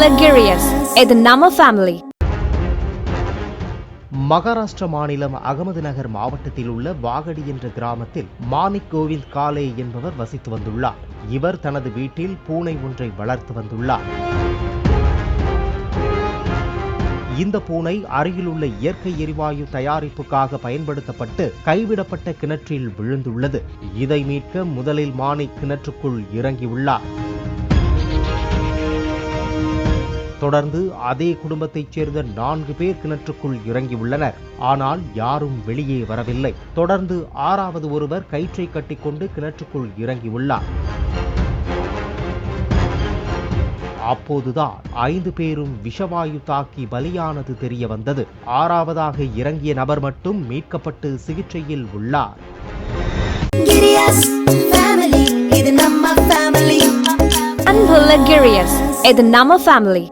அன்புள்ள கிரியஸ், இது நம்ம ஃபேமிலி. மகாராஷ்டிர மாநிலம் அகமதுநகர் மாவட்டத்தில் உள்ள வாகடி என்ற கிராமத்தில் மாணிக் கோவிந்த் காலே என்பவர் வசித்து வந்துள்ளார். இவர் தனது வீட்டில் பூனை ஒன்றை வளர்த்து வந்துள்ளார். இந்த பூனை அருகிலுள்ள இயற்கை எரிவாயு தயாரிப்புக்காக பயன்படுத்தப்பட்டு கைவிடப்பட்ட கிணற்றில் விழுந்துள்ளது. இதை மீட்க முதலில் மாணிக் கிணற்றுக்குள் இறங்கியுள்ளார். தொடர்ந்து அதே குடும்பத்தைச் சேர்ந்த 4 பேர் கிணற்றுக்குள் இறங்கியுள்ளனர். ஆனால் யாரும் வெளியே வரவில்லை. தொடர்ந்து 6வது ஒருவர் கயிற்றை கட்டிக்கொண்டு கிணற்றுக்குள் இறங்கியுள்ளார். அப்போதுதான் 5 பேரும் விஷவாயு தாக்கி பலியானது தெரிய வந்தது. 6வதாக இறங்கிய நபர் மட்டும் மீட்கப்பட்டு சிகிச்சையில் உள்ளார். அன்புள்ள கிரியஸ், இது நம்ம ஃபேமிலி.